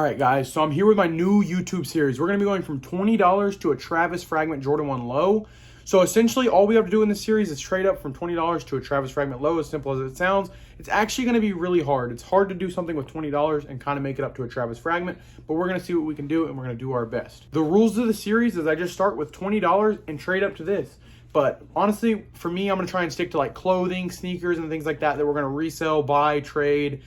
All right, guys, so I'm here with my new YouTube series. We're going to be going from $20 to a Travis Fragment Jordan 1 low. So essentially, all we have to do in this series is trade up from $20 to a Travis Fragment low, as simple as it sounds. It's actually going to be really hard. It's hard to do something with $20 and kind of make it up to a Travis Fragment, but we're going to see what we can do, and we're going to do our best. The rules of the series is I just start with $20 and trade up to this. But honestly, for me, I'm going to try and stick to like clothing, sneakers, and things like that we're going to resell, buy, trade,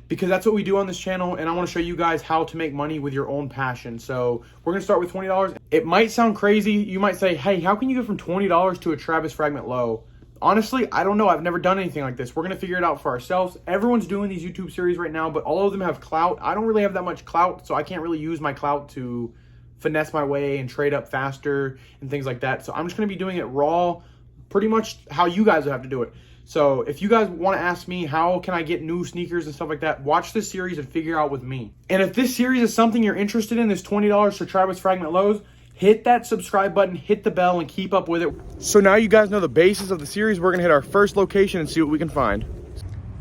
because that's what we do on this channel, and I want to show you guys how to make money with your own passion. So we're going to start with $20. It might sound crazy. You might say, hey, how can you go from $20 to a Travis Fragment low? Honestly, I don't know. I've never done anything like this. We're going to figure it out for ourselves. Everyone's doing these YouTube series right now, but all of them have clout. I don't really have that much clout, so I can't really use my clout to finesse my way and trade up faster and things like that. So I'm just going to be doing it raw, pretty much how you guys would have to do it. So if you guys want to ask me how can I get new sneakers and stuff like that, watch this series and figure out with me. And if this series is something you're interested in, this $20 to Travis Fragment lows, hit that subscribe button, hit the bell, and keep up with it. So now you guys know the basis of the series. We're going to hit our first location and see what we can find.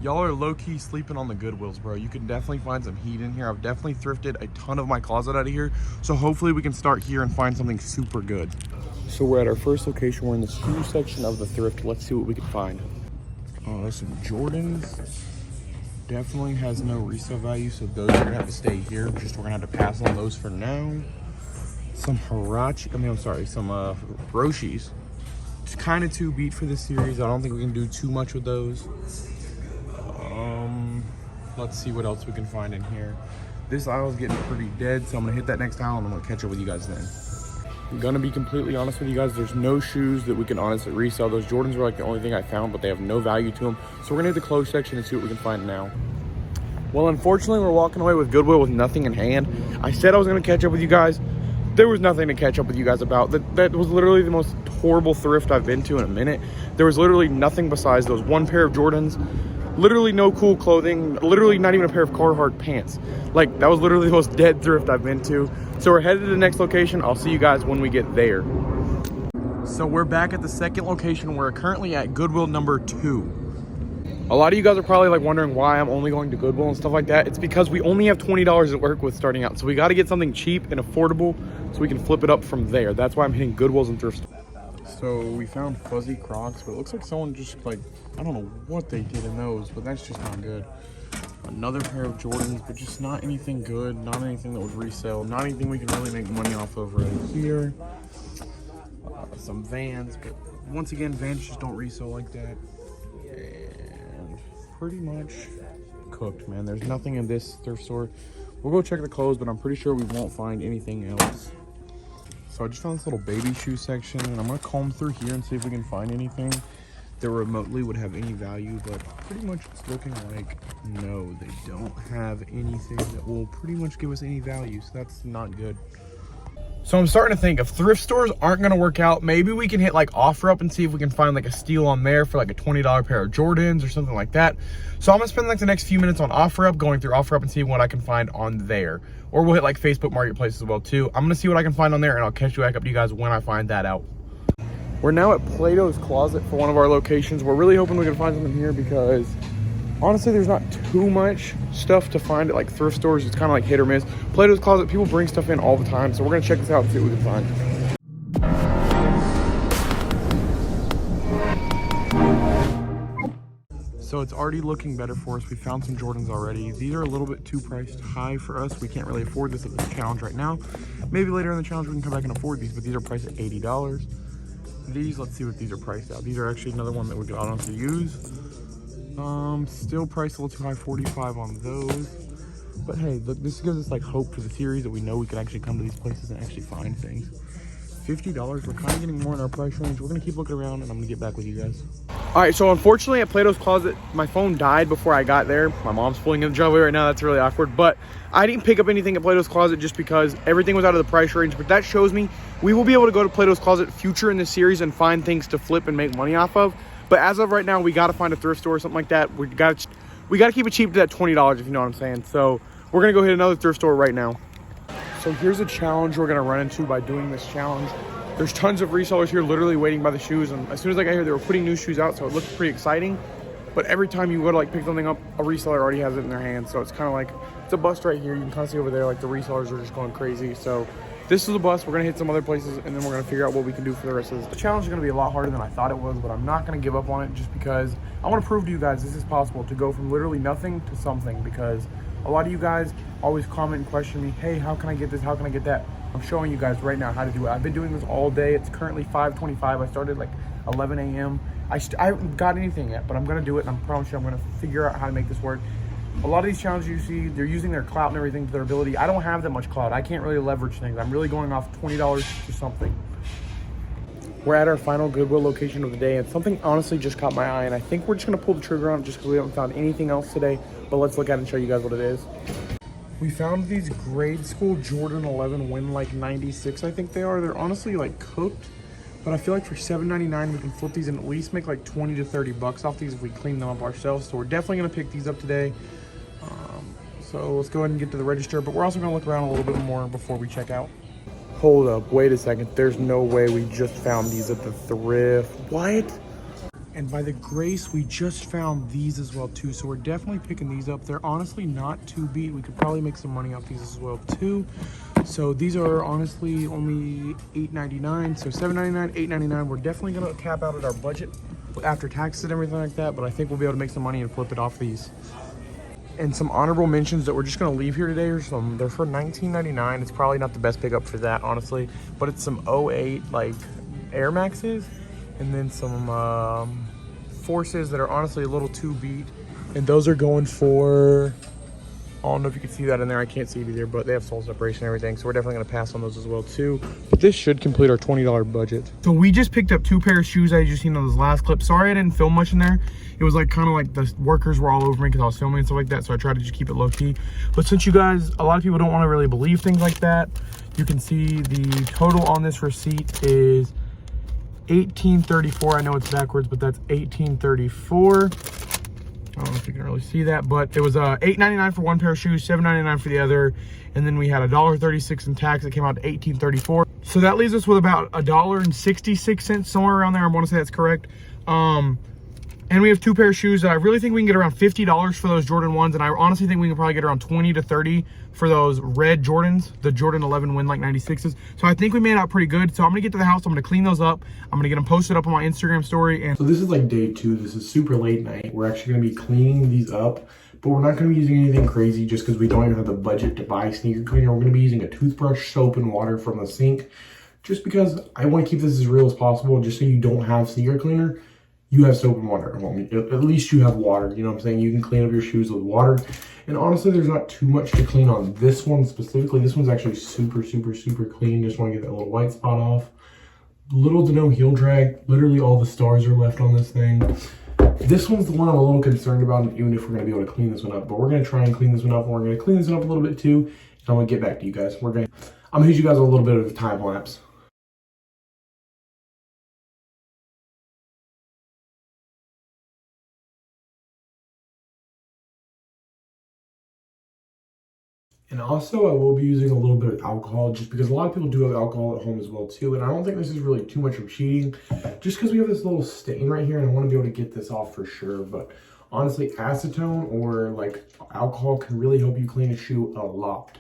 Y'all are low-key sleeping on the Goodwills, bro. You can definitely find some heat in here. I've definitely thrifted a ton of my closet out of here. So hopefully we can start here and find something super good. So we're at our first location. We're in the shoe section of the thrift. Let's see what we can find. Oh, there's some Jordans. Definitely has no resale value, so those are gonna have to stay here. We're gonna have to pass on those for now. Some some Roshis. It's kind of too beat for this series. I don't think we can do too much with those. Let's see what else we can find in here. This aisle is getting pretty dead, so I'm gonna hit that next aisle and I'm gonna catch up with you guys then. I'm gonna be completely honest with you guys, there's no shoes that we can honestly resell. Those Jordans were like the only thing I found, but they have no value to them. So we're gonna hit the clothes section and see what we can find now. Well, unfortunately, we're walking away with Goodwill with nothing in hand. I said I was gonna catch up with you guys. There was nothing to catch up with you guys about. That was literally the most horrible thrift I've been to in a minute. There was literally nothing besides those one pair of Jordans, literally no cool clothing, literally not even a pair of Carhartt pants. Like, that was literally the most dead thrift I've been to. So we're headed to the next location. I'll see you guys when we get there. So we're back at the second location. We're currently at Goodwill number 2. A lot of you guys are probably like wondering why I'm only going to Goodwill and stuff like that. It's because we only have $20 to work with starting out. So we got to get something cheap and affordable so we can flip it up from there. That's why I'm hitting Goodwills and thrift stores. So we found fuzzy Crocs, but it looks like someone just like, I don't know what they did in those, but that's just not good. Another pair of Jordans, but just not anything good, not anything that would resell, not anything we can really make money off of right here. Some Vans, but once again, Vans just don't resell like that. And pretty much cooked, man. There's nothing in this thrift store. We'll go check the clothes, but I'm pretty sure we won't find anything else. So I just found this little baby shoe section, and I'm gonna comb through here and see if we can find anything that remotely would have any value, but pretty much it's looking like no, they don't have anything that will pretty much give us any value, so that's not good. So I'm starting to think if thrift stores aren't going to work out, maybe we can hit like OfferUp and see if we can find like a steal on there for like a $20 pair of Jordans or something like that. So I'm gonna spend like the next few minutes on OfferUp, going through OfferUp and seeing what I can find on there. Or we'll hit like Facebook Marketplace as well too. I'm gonna see what I can find on there, and I'll catch you back up to you guys when I find that out. We're now at Plato's Closet for one of our locations. We're really hoping we can find something here because honestly, there's not too much stuff to find at like thrift stores. It's kind of like hit or miss. Plato's Closet, people bring stuff in all the time. So we're gonna check this out and see what we can find. So it's already looking better for us. We found some Jordans already. These are a little bit too priced high for us. We can't really afford this at the challenge right now. Maybe later in the challenge we can come back and afford these, but these are priced at $80. These, let's see what these are priced out. These are actually another one that we could honestly use. Still priced a little too high, $45 on those. But hey, look, this gives us like hope for the series that we know we can actually come to these places and actually find things. $50, we're kind of getting more in our price range. We're gonna keep looking around and I'm gonna get back with you guys. All right, so unfortunately at Plato's Closet, my phone died before I got there. My mom's pulling in the driveway right now, that's really awkward. But I didn't pick up anything at Plato's Closet just because everything was out of the price range. But that shows me we will be able to go to Plato's Closet future in this series and find things to flip and make money off of. But as of right now, we gotta find a thrift store or something like that. We gotta keep it cheap to that $20, if you know what I'm saying. So we're gonna go hit another thrift store right now. So here's a challenge we're gonna run into by doing this challenge. There's tons of resellers here literally waiting by the shoes, and as soon as I got here, they were putting new shoes out, so it looked pretty exciting. But every time you go to like pick something up, a reseller already has it in their hands. So it's kind of like, it's a bust right here. You can kind of see over there, like the resellers are just going crazy. So this is a bust. We're gonna hit some other places and then we're gonna figure out what we can do for the rest of this. The challenge is gonna be a lot harder than I thought it was, but I'm not gonna give up on it just because I wanna prove to you guys this is possible to go from literally nothing to something, because a lot of you guys always comment and question me, hey, how can I get this? How can I get that? I'm showing you guys right now how to do it. I've been doing this all day. It's currently 5:25. I started like 11 a.m. I haven't got anything yet, but I'm gonna do it, and I promise you I'm gonna figure out how to make this work. A lot of these challenges you see, they're using their clout and everything to their ability. I don't have that much clout. I can't really leverage things. I'm really going off $20 to something. We're at our final Goodwill location of the day, and something honestly just caught my eye, and I think we're just gonna pull the trigger on it just because we haven't found anything else today, but let's look at it and show you guys what it is. We found these grade school Jordan 11 Win like 96, I think they are. They're honestly like cooked, but I feel like for $7.99 we can flip these and at least make like 20 to 30 bucks off these if we clean them up ourselves. So we're definitely gonna pick these up today. So let's go ahead and get to the register, but we're also gonna look around a little bit more before we check out. Hold up, wait a second. There's no way we just found these at the thrift. What? And by the grace, we just found these as well too. So we're definitely picking these up. They're honestly not too beat. We could probably make some money off these as well too. So these are honestly only $8.99. So $7.99, $8.99. We're definitely gonna cap out at our budget after taxes and everything like that, but I think we'll be able to make some money and flip it off these. And some honorable mentions that we're just gonna leave here today are some, they're for $19.99. It's probably not the best pickup for that, honestly, but it's some 08 like Air Maxes, and then some Forces that are honestly a little too beat. And those are going for, I don't know if you can see that in there. I can't see it either, but they have sole separation and everything. So we're definitely gonna pass on those as well too. But this should complete our $20 budget. So we just picked up 2 pairs of shoes I just seen on this last clip. Sorry I didn't film much in there. It was like kind of like the workers were all over me because I was filming and stuff like that. So I tried to just keep it low key. But since you guys, a lot of people don't want to really believe things like that, you can see the total on this receipt is $18.34. I know it's backwards, but that's $18.34. I don't know if you can really see that, but it was $8.99 for one pair of shoes, $7.99 for the other, and then we had $1.36 in tax. It came out to $18.34. So that leaves us with about $1.66, somewhere around there. I want to say that's correct. And we have 2 pair of shoes that I really think we can get around $50 for those Jordan 1s, and I honestly think we can probably get around 20 to 30 for those red Jordans, the Jordan 11 Win like 96s. So I think we made out pretty good. So I'm gonna get to the house, I'm gonna clean those up, I'm gonna get them posted up on my Instagram story. And so this is like day 2. This is super late night. We're actually gonna be cleaning these up, but we're not gonna be using anything crazy just because we don't even have the budget to buy sneaker cleaner. We're gonna be using a toothbrush, soap, and water from the sink, just because I want to keep this as real as possible. Just so you don't have sneaker cleaner, you have soap and water at home. At least you have water, you know what I'm saying? You can clean up your shoes with water. And honestly, there's not too much to clean on this one specifically. This one's actually super clean. Just want to get that little white spot off. Little to no heel drag. Literally all the stars are left on this thing. This one's the one I'm a little concerned about, even if we're going to be able to clean this one up. But we're going to try and clean this one up. And we're going to clean this one up a little bit too. And I'm going to get back to you guys. I'm going to hit you guys a little bit of a time lapse. And also I will be using a little bit of alcohol just because a lot of people do have alcohol at home as well too. And I don't think this is really too much of cheating just because we have this little stain right here and I want to be able to get this off for sure. But honestly, acetone or like alcohol can really help you clean a shoe a lot.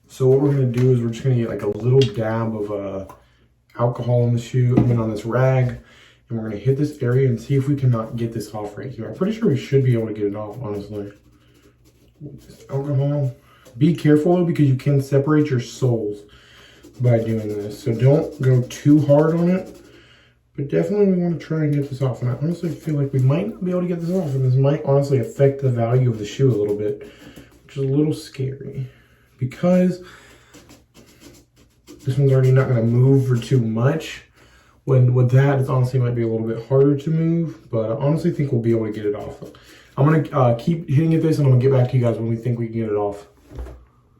So what we're going to do is we're just going to get like a little dab of alcohol on the shoe, on this rag. And we're going to hit this area and see if we cannot get this off right here. I'm pretty sure we should be able to get it off, honestly. Alcohol. Be careful though, because you can separate your soles by doing this. So don't go too hard on it. But definitely we want to try and get this off. And I honestly feel like we might not be able to get this off. And this might honestly affect the value of the shoe a little bit, which is a little scary. Because this one's already not going to move for too much. When with that, it honestly might be a little bit harder to move. But I honestly think we'll be able to get it off. I'm going to keep hitting at this and I'm going to get back to you guys when we think we can get it off.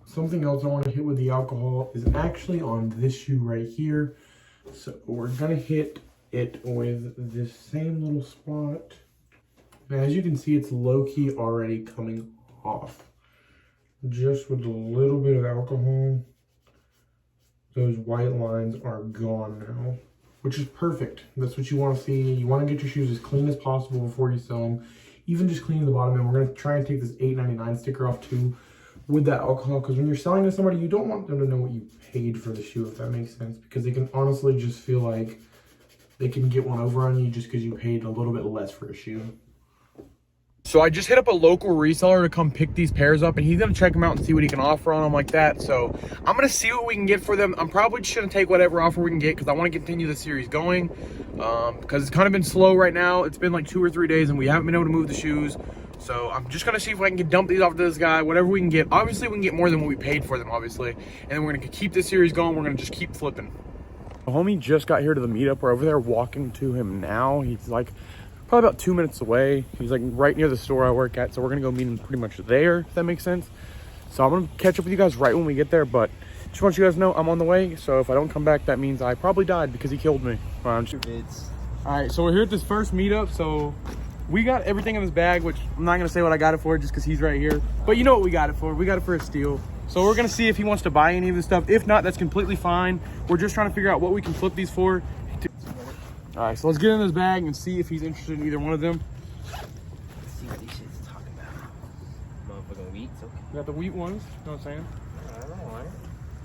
Something else I want to hit with the alcohol is actually on this shoe right here. So we're going to hit it with this same little spot. Now, as you can see, it's low-key already coming off. Just with a little bit of alcohol, those white lines are gone now. which is perfect. That's what you want to see. You want to get your shoes as clean as possible before you sell them. Even just cleaning the bottom end. We're going to try and take this $8.99 sticker off too with that alcohol, because when you're selling to somebody, you don't want them to know what you paid for the shoe, if that makes sense, because they can honestly just feel like they can get one over on you just because you paid a little bit less for a shoe. So I just hit up a local reseller to come pick these pairs up, and he's going to check them out and see what he can offer on them like that. So I'm going to see what we can get for them. I'm probably just going to take whatever offer we can get because I want to continue the series going, because it's kind of been slow right now. It's been like 2 or 3 days and we haven't been able to move the shoes. So I'm just going to see if I can dump these off to this guy, whatever we can get. Obviously, we can get more than what we paid for them, obviously. And then we're going to keep this series going. We're going to just keep flipping. The homie just got here to the meetup. We're over there walking to him now. He's like probably about 2 minutes away. He's like right near the store I work at. So we're going to go meet him pretty much there, if that makes sense. So I'm going to catch up with you guys right when we get there. But just want you guys to know I'm on the way. So if I don't come back, that means I probably died because he killed me. All right, so we're here at this first meetup. So we got everything in this bag, which I'm not going to say what I got it for just because he's right here. But you know what we got it for. We got it for a steal. So we're going to see if he wants to buy any of this stuff. If not, that's completely fine. We're just trying to figure out what we can flip these for. All right, so let's get in this bag and see if he's interested in either one of them. Let's see what these shit's talking about. Motherfucking wheats, okay. We got the wheat ones, you know what I'm saying? I don't know, right?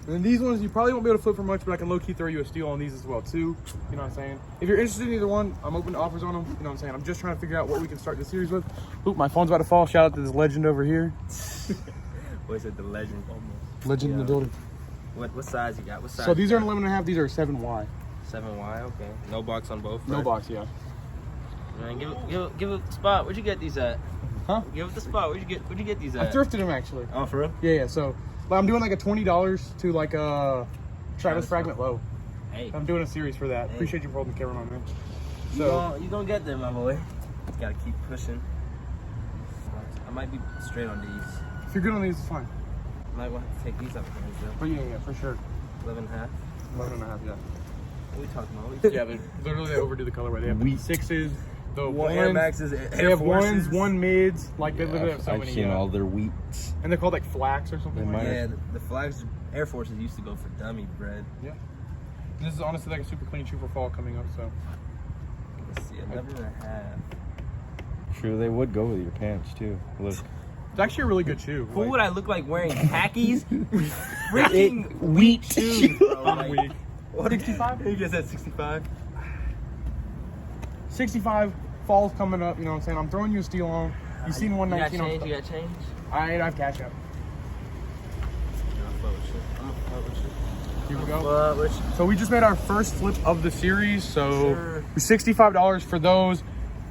And then these ones, you probably won't be able to flip for much, but I can low-key throw you a steal on these as well, too. You know what I'm saying? If you're interested in either one, I'm open to offers on them. You know what I'm saying? I'm just trying to figure out what we can start the series with. Oop, my phone's about to fall. Shout out to this legend over here. What is it, the legend? Almost. Legend in the building. What size you got? What size? So these are an 11.5. These are 7Y. 7Y, okay. No box on both. No right? box, yeah. Man, give it the spot. Where'd you get these at? Huh? Give it the spot. Where'd you get these at? I thrifted them actually. Oh, for real? Yeah. So I'm doing like a $20 to like a Travis Fragment low. Hey. I'm doing a series for that. Hey. Appreciate you for holding the camera on, man. So you gonna get there, my boy. Just gotta keep pushing. I might be straight on these. If you're good on these, it's fine. I might want to take these up again, though. But yeah, for sure. 11.5. 11.5, yeah. What are we talking about? Yeah, they overdo the colorway. They have wheat 6s, the Air Maxes, they have ones, one mids. Like they literally have so many. I've seen all their wheats. And they're called like flax or something. Like yeah, the flags, Air Forces used to go for dummy bread. Yeah. This is honestly like a super clean shoe for fall coming up. So. Let's see, 11.5. True, they would go with your pants too. Look. It's actually a really good shoe. Who would I look like wearing khakis? Freaking wheat shoes, bro. Like, what 65? You just said 65. 65. Fall's coming up. You know what I'm saying? I'm throwing you a steal on. You seen 119? You got change? I have cash out. Here we go. So we just made our first flip of the series. So $65 for those,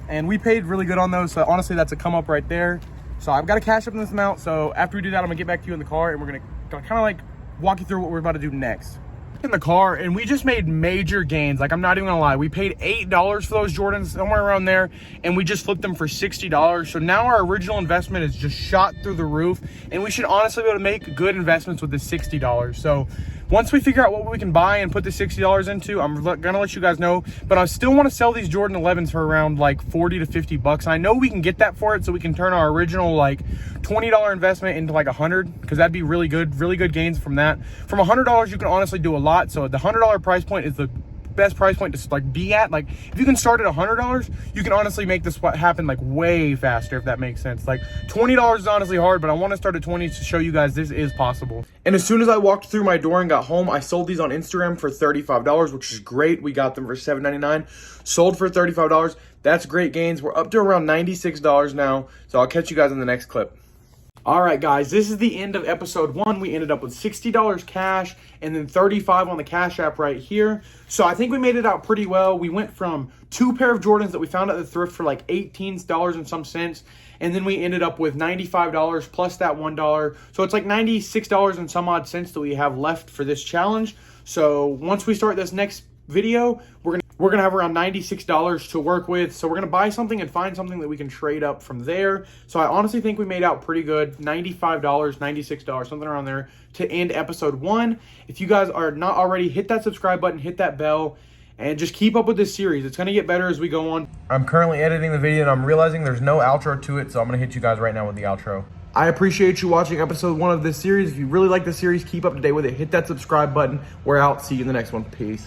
and we paid really good on those. So honestly, that's a come up right there. So I've got to cash up in this amount. So after we do that, I'm gonna get back to you in the car and we're gonna kind of like walk you through what we're about to do next. In the car, and we just made major gains. Like, I'm not even gonna lie, we paid $8 for those Jordans, somewhere around there, and we just flipped them for $60. So now our original investment is just shot through the roof, and we should honestly be able to make good investments with this $60. So once we figure out what we can buy and put the $60 into, I'm gonna let you guys know. But I still want to sell these Jordan 11s for around like 40 to 50 bucks. I know we can get that for it, so we can turn our original like $20 investment into like 100, because that'd be really good gains from that. From $100, you can honestly do a lot. So the $100 price point is the best price point to like be at. Like, if you can start at $100, you can honestly make this happen like way faster, if that makes sense. Like, $20 is honestly hard, but I want to start at 20 to show you guys this is possible. And as soon as I walked through my door and got home, I sold these on Instagram for $35, which is great. We got them for $7.99, sold for $35. That's great gains. We're up to around $96 now. So I'll catch you guys in the next clip. All right, guys, this is the end of episode 1. We ended up with $60 cash and then $35 on the Cash App right here. So I think we made it out pretty well. We went from 2 pair of Jordans that we found at the thrift for like $18 and some cents. And then we ended up with $95 plus that $1. So it's like $96 and some odd cents that we have left for this challenge. So once we start this next video, we're gonna have around $96 to work with. So we're gonna buy something and find something that we can trade up from there. So I honestly think we made out pretty good. $95, $96, something around there to end episode 1. If you guys are not already, hit that subscribe button, hit that bell, and just keep up with this series. It's gonna get better as we go on. I'm currently editing the video and I'm realizing there's no outro to it, so I'm gonna hit you guys right now with the outro. I appreciate you watching episode 1 of this series. If you really like the series, keep up to date with it. Hit that subscribe button. We're out. See you in the next one. Peace.